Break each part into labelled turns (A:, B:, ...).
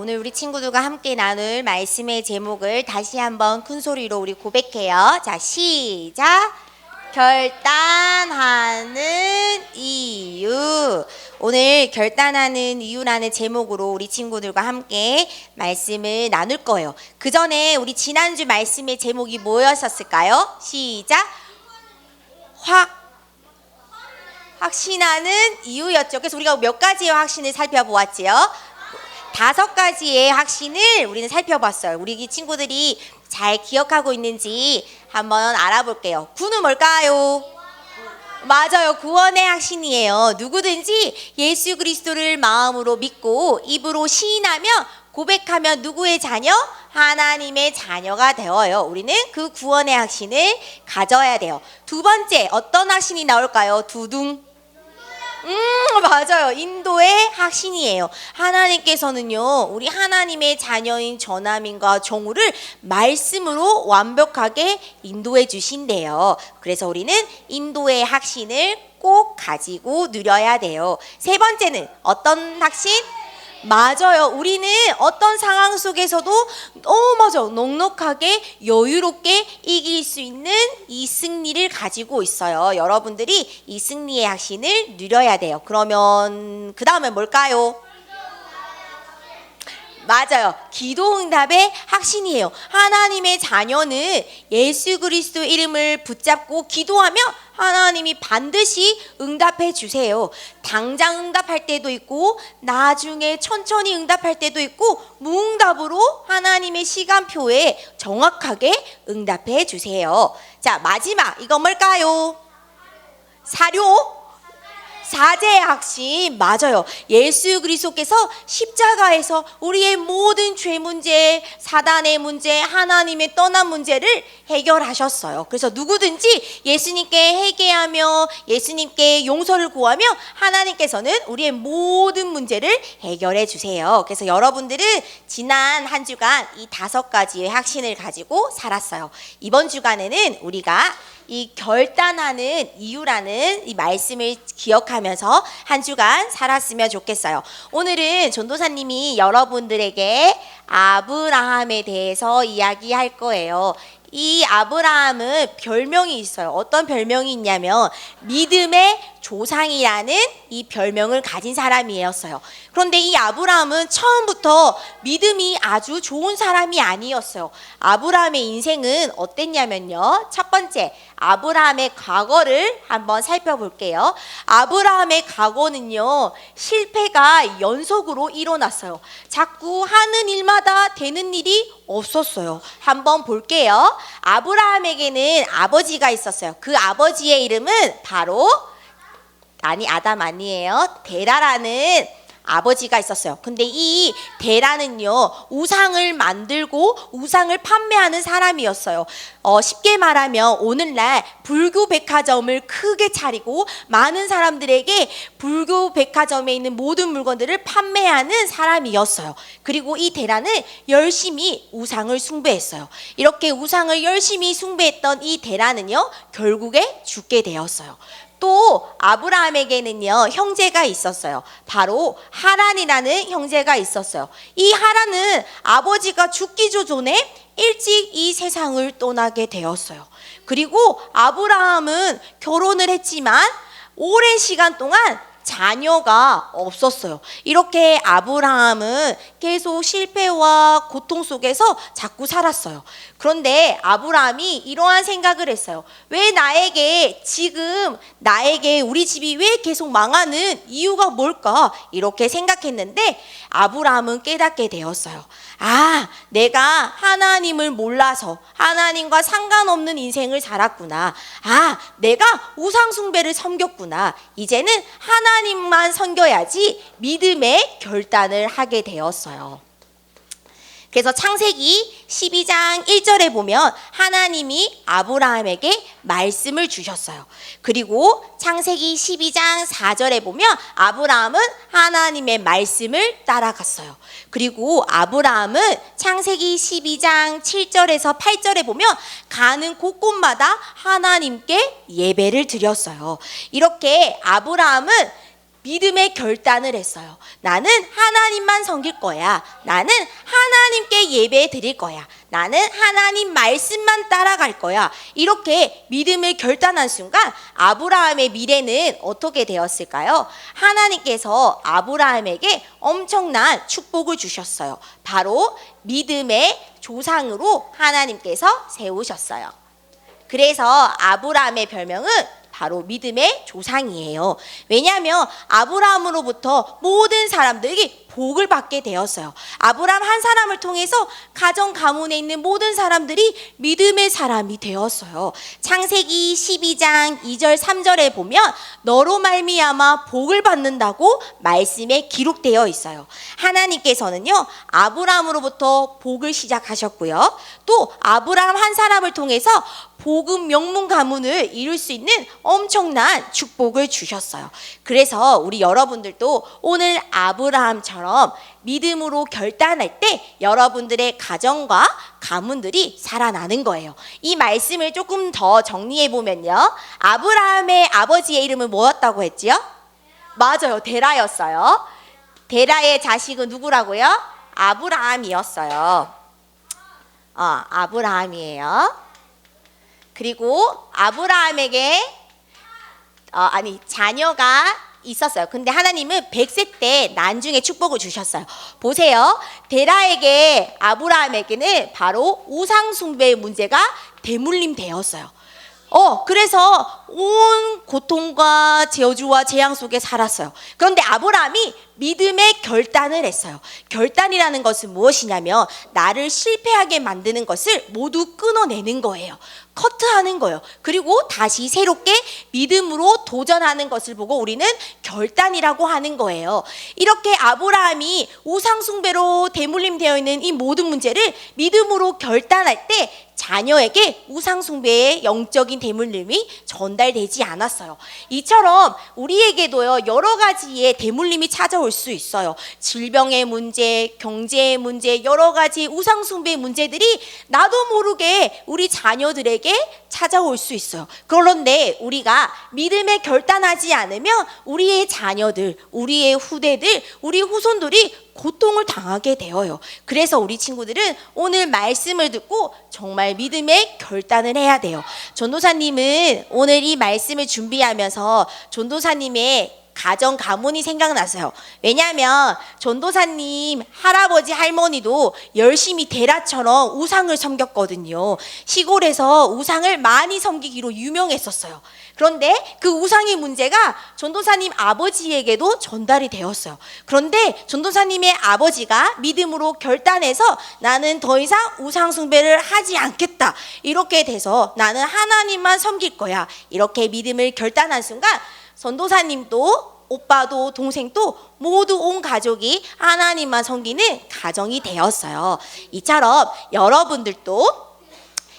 A: 오늘 우리 친구들과 함께 나눌 말씀의 제목을 다시 한번 큰 소리로 우리 고백해요. 자, 시작. 결단하는 이유. 오늘 결단하는 이유라는 제목으로 우리 친구들과 함께 말씀을 나눌 거예요. 그 전에 우리 지난주 말씀의 제목이 뭐였었을까요? 시작. 확신하는 이유였죠. 그래서 우리가 몇 가지의 확신을 살펴보았지요? 5가지의 확신을 우리는 살펴봤어요. 우리 친구들이 잘 기억하고 있는지 한번 알아볼게요. 9는 뭘까요? 맞아요. 구원의 확신이에요. 누구든지 예수 그리스도를 마음으로 믿고 입으로 시인하며 고백하면 누구의 자녀? 하나님의 자녀가 되어요. 우리는 그 구원의 확신을 가져야 돼요. 2번째, 어떤 확신이 나올까요? 두둥. 맞아요. 인도의 확신이에요. 하나님께서는요, 우리 하나님의 자녀인 전하민과 정우를 말씀으로 완벽하게 인도해 주신대요. 그래서 우리는 인도의 확신을 꼭 가지고 누려야 돼요. 3번째는 어떤 확신? 맞아요. 우리는 어떤 상황 속에서도 맞아, 넉넉하게 여유롭게 이길 수 있는 이 승리를 가지고 있어요. 여러분들이 이 승리의 확신을 누려야 돼요. 그러면 그 다음에 뭘까요? 맞아요. 기도응답의 확신이에요. 하나님의 자녀는 예수 그리스도 이름을 붙잡고 기도하며 하나님이 반드시 응답해 주세요. 당장 응답할 때도 있고 나중에 천천히 응답할 때도 있고 무응답으로 하나님의 시간표에 정확하게 응답해 주세요. 자, 마지막 이건 뭘까요? 사제의 확신. 맞아요. 예수 그리스도께서 십자가에서 우리의 모든 죄 문제, 사단의 문제, 하나님의 떠난 문제를 해결하셨어요. 그래서 누구든지 예수님께 회개하며 예수님께 용서를 구하며 하나님께서는 우리의 모든 문제를 해결해 주세요. 그래서 여러분들은 지난 한 주간 이 5가지의 확신을 가지고 살았어요. 이번 주간에는 우리가 이 결단하는 이유라는 이 말씀을 기억하면서 한 주간 살았으면 좋겠어요. 오늘은 전도사님이 여러분들에게 아브라함에 대해서 이야기할 거예요. 이 아브라함은 별명이 있어요. 어떤 별명이 있냐면 믿음의 조상이라는 이 별명을 가진 사람이었어요. 그런데 이 아브라함은 처음부터 믿음이 아주 좋은 사람이 아니었어요. 아브라함의 인생은 어땠냐면요. 첫 번째, 아브라함의 과거를 한번 살펴볼게요. 아브라함의 과거는요, 실패가 연속으로 일어났어요. 자꾸 하는 일마다 되는 일이 없었어요. 한번 볼게요. 아브라함에게는 아버지가 있었어요. 그 아버지의 이름은 바로 아담 아니에요. 데라라는 아버지가 있었어요. 근데 이 데라는요, 우상을 만들고 우상을 판매하는 사람이었어요. 쉽게 말하면 오늘날 불교 백화점을 크게 차리고 많은 사람들에게 불교 백화점에 있는 모든 물건들을 판매하는 사람이었어요. 그리고 이 데라는 열심히 우상을 숭배했어요. 이렇게 우상을 열심히 숭배했던 이 데라는요, 결국에 죽게 되었어요. 또 아브라함에게는요, 형제가 있었어요. 바로 하란이라는 형제가 있었어요. 이 하란은 아버지가 죽기 전에 일찍 이 세상을 떠나게 되었어요. 그리고 아브라함은 결혼을 했지만 오랜 시간 동안 자녀가 없었어요. 이렇게 아브라함은 계속 실패와 고통 속에서 자꾸 살았어요. 그런데 아브라함이 이러한 생각을 했어요. 왜 나에게 우리 집이 왜 계속 망하는 이유가 뭘까? 이렇게 생각했는데 아브라함은 깨닫게 되었어요. 내가 하나님을 몰라서 하나님과 상관없는 인생을 살았구나. 내가 우상숭배를 섬겼구나. 이제는 하나님만 섬겨야지 믿음의 결단을 하게 되었어요. 그래서 창세기 12장 1절에 보면 하나님이 아브라함에게 말씀을 주셨어요. 그리고 창세기 12장 4절에 보면 아브라함은 하나님의 말씀을 따라갔어요. 그리고 아브라함은 창세기 12장 7절에서 8절에 보면 가는 곳곳마다 하나님께 예배를 드렸어요. 이렇게 아브라함은 믿음의 결단을 했어요. 나는 하나님만 섬길 거야. 나는 하나님께 예배 드릴 거야. 나는 하나님 말씀만 따라갈 거야. 이렇게 믿음을 결단한 순간 아브라함의 미래는 어떻게 되었을까요? 하나님께서 아브라함에게 엄청난 축복을 주셨어요. 바로 믿음의 조상으로 하나님께서 세우셨어요. 그래서 아브라함의 별명은 바로 믿음의 조상이에요. 왜냐하면 아브라함으로부터 모든 사람들이 복을 받게 되었어요. 아브라함 한 사람을 통해서 가정 가문에 있는 모든 사람들이 믿음의 사람이 되었어요. 창세기 12장 2절 3절에 보면 너로 말미암아 복을 받는다고 말씀에 기록되어 있어요. 하나님께서는요 아브라함으로부터 복을 시작하셨고요. 또 아브라함 한 사람을 통해서 복음 명문 가문을 이룰 수 있는 엄청난 축복을 주셨어요. 그래서 우리 여러분들도 오늘 아브라함처럼 믿음으로 결단할 때 여러분들의 가정과 가문들이 살아나는 거예요. 이 말씀을 조금 더 정리해 보면요. 아브라함의 아버지의 이름은 뭐였다고 했지요? 맞아요. 데라였어요. 데라의 자식은 누구라고요? 아브라함이었어요. 아브라함이에요. 그리고 아브라함에게 자녀가 있었어요. 근데 하나님은 100세 때 난중에 축복을 주셨어요. 보세요. 데라에게 아브라함에게는 바로 우상 숭배의 문제가 대물림 되었어요. 그래서 온 고통과 저주와 재앙 속에 살았어요. 그런데 아브라함이 믿음의 결단을 했어요. 결단이라는 것은 무엇이냐면 나를 실패하게 만드는 것을 모두 끊어내는 거예요. 커트하는 거예요. 그리고 다시 새롭게 믿음으로 도전하는 것을 보고 우리는 결단이라고 하는 거예요. 이렇게 아브라함이 우상 숭배로 대물림되어 있는 이 모든 문제를 믿음으로 결단할 때 자녀에게 우상 숭배의 영적인 대물림이 전달되지 않았어요. 이처럼 우리에게도요 여러 가지의 대물림이 찾아올 수 있어요. 질병의 문제, 경제의 문제, 여러 가지 우상 숭배의 문제들이 나도 모르게 우리 자녀들에게 찾아올 수 있어요. 그런데 우리가 믿음에 결단하지 않으면 우리의 자녀들, 우리의 후대들, 우리 후손들이 고통을 당하게 되어요. 그래서 우리 친구들은 오늘 말씀을 듣고 정말 믿음의 결단을 해야 돼요. 전도사님은 오늘 이 말씀을 준비하면서 전도사님의 가정 가문이 생각나서요. 왜냐하면 전도사님 할아버지 할머니도 열심히 데라처럼 우상을 섬겼거든요. 시골에서 우상을 많이 섬기기로 유명했었어요. 그런데 그 우상의 문제가 전도사님 아버지에게도 전달이 되었어요. 그런데 전도사님의 아버지가 믿음으로 결단해서 나는 더 이상 우상 숭배를 하지 않겠다. 이렇게 돼서 나는 하나님만 섬길 거야. 이렇게 믿음을 결단한 순간 전도사님도 오빠도 동생도 모두 온 가족이 하나님만 섬기는 가정이 되었어요. 이처럼 여러분들도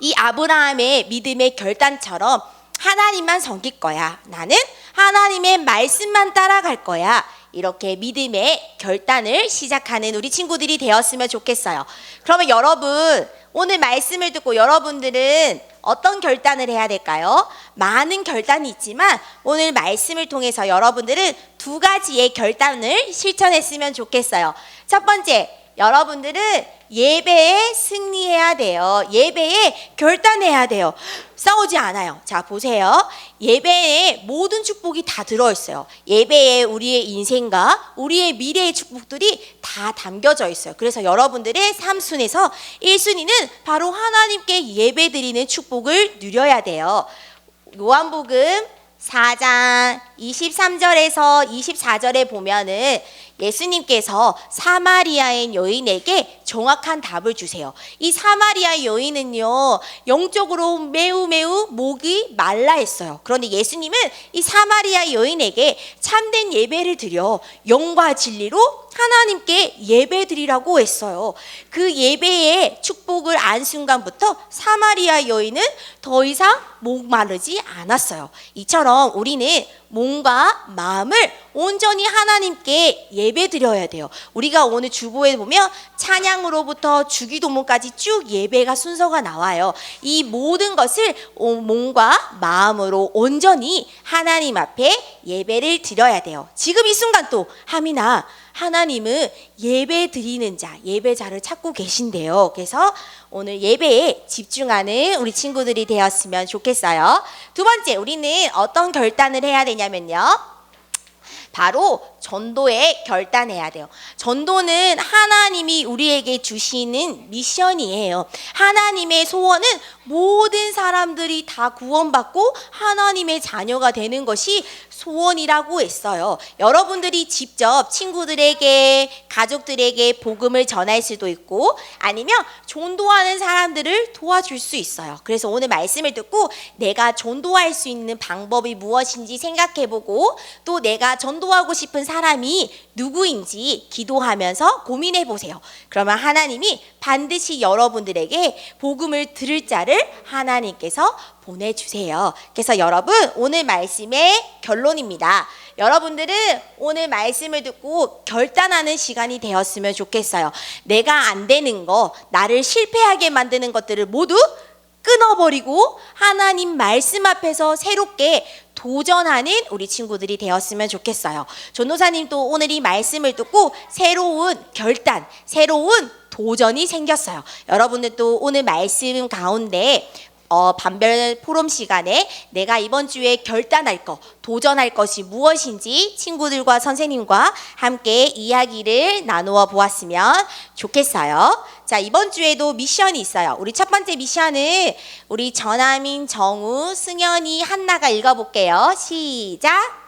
A: 이 아브라함의 믿음의 결단처럼 하나님만 섬길 거야. 나는 하나님의 말씀만 따라갈 거야. 이렇게 믿음의 결단을 시작하는 우리 친구들이 되었으면 좋겠어요. 그러면 여러분 오늘 말씀을 듣고 여러분들은 어떤 결단을 해야 될까요? 많은 결단이 있지만 오늘 말씀을 통해서 여러분들은 두 가지의 결단을 실천했으면 좋겠어요. 첫 번째, 여러분들은 예배에 승리해야 돼요. 예배에 결단해야 돼요. 싸우지 않아요. 자, 보세요. 예배에 모든 축복이 다 들어있어요. 예배에 우리의 인생과 우리의 미래의 축복들이 다 담겨져 있어요. 그래서 여러분들의 3순에서 1순위는 바로 하나님께 예배 드리는 축복을 누려야 돼요. 요한복음 4장 23절에서 24절에 보면은 예수님께서 사마리아인 여인에게 정확한 답을 주세요. 이 사마리아 여인은요 영적으로 매우 목이 말라 했어요. 그런데 예수님은 이 사마리아 여인에게 참된 예배를 드려 영과 진리로 하나님께 예배 드리라고 했어요. 그 예배의 축복을 안 순간부터 사마리아 여인은 더 이상 목마르지 않았어요. 이처럼 우리는 몸과 마음을 온전히 하나님께 예배 드려야 돼요. 우리가 오늘 주보에 보면 찬양으로부터 주기도문까지 쭉 예배가 순서가 나와요. 이 모든 것을 몸과 마음으로 온전히 하나님 앞에 예배를 드려야 돼요. 지금 이 순간 또 하민아, 하나님은 예배 드리는 자, 예배자를 찾고 계신데요. 그래서 오늘 예배에 집중하는 우리 친구들이 되었으면 좋겠어요. 두 번째, 우리는 어떤 결단을 해야 되냐면요. 바로 전도에 결단해야 돼요. 전도는 하나님이 우리에게 주시는 미션이에요. 하나님의 소원은 모든 사람들이 다 구원받고 하나님의 자녀가 되는 것이 소원이라고 했어요. 여러분들이 직접 친구들에게, 가족들에게 복음을 전할 수도 있고 아니면 전도하는 사람들을 도와줄 수 있어요. 그래서 오늘 말씀을 듣고 내가 전도할 수 있는 방법이 무엇인지 생각해보고 또 내가 전도하고 싶은 사람이 누구인지 기도하면서 고민해 보세요. 그러면 하나님이 반드시 여러분들에게 복음을 들을 자를 하나님께서 보내주세요. 그래서 여러분, 오늘 말씀의 결론입니다. 여러분들은 오늘 말씀을 듣고 결단하는 시간이 되었으면 좋겠어요. 내가 안 되는 거, 나를 실패하게 만드는 것들을 모두 끊어버리고 하나님 말씀 앞에서 새롭게 도전하는 우리 친구들이 되었으면 좋겠어요. 전도사님도 오늘 이 말씀을 듣고 새로운 결단, 새로운 도전이 생겼어요. 여러분들도 오늘 말씀 가운데 반별 포럼 시간에 내가 이번 주에 결단할 거, 도전할 것이 무엇인지 친구들과 선생님과 함께 이야기를 나누어 보았으면 좋겠어요. 자, 이번 주에도 미션이 있어요. 우리 첫 번째 미션은 우리 전하민, 정우, 승현이, 한나가 읽어볼게요. 시작.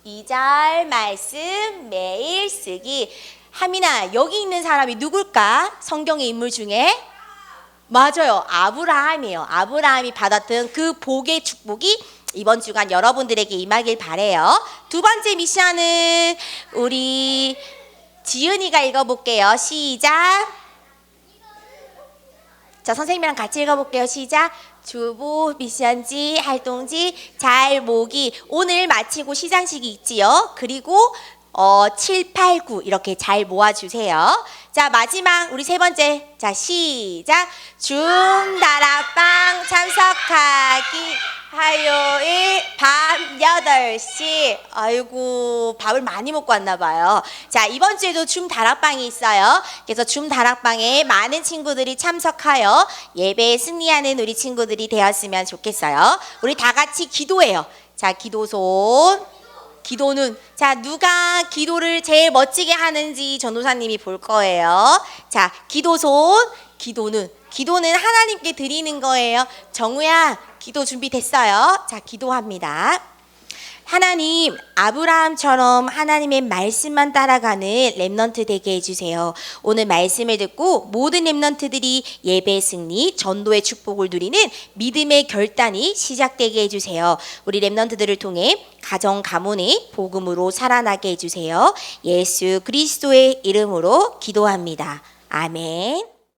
A: 2절 말씀 매일 쓰기. 하민아, 여기 있는 사람이 누굴까? 성경의 인물 중에? 맞아요. 아브라함이에요. 아브라함이 받았던 그 복의 축복이 이번 주간 여러분들에게 임하길 바래요. 두 번째 미션은 우리 지은이가 읽어볼게요. 시작. 자, 선생님이랑 같이 읽어볼게요. 시작. 주보, 미션지, 활동지, 잘 모기. 오늘 마치고 시상식이 있지요. 그리고 7, 8, 9 이렇게 잘 모아주세요. 자, 마지막 우리 세 번째. 자, 시작. 줌 다락방 참석하기 화요일 밤 8시. 아이고, 밥을 많이 먹고 왔나 봐요. 자, 이번 주에도 줌 다락방이 있어요. 그래서 줌 다락방에 많은 친구들이 참석하여 예배에 승리하는 우리 친구들이 되었으면 좋겠어요. 우리 다 같이 기도해요. 자, 기도손. 기도는, 자, 누가 기도를 제일 멋지게 하는지 전도사님이 볼 거예요. 자, 기도손. 기도는 하나님께 드리는 거예요. 정우야, 기도 준비됐어요? 자, 기도합니다. 하나님, 아브라함처럼 하나님의 말씀만 따라가는 렘넌트 되게 해주세요. 오늘 말씀을 듣고 모든 렘넌트들이 예배 승리, 전도의 축복을 누리는 믿음의 결단이 시작되게 해주세요. 우리 렘넌트들을 통해 가정 가문이 복음으로 살아나게 해주세요. 예수 그리스도의 이름으로 기도합니다. 아멘.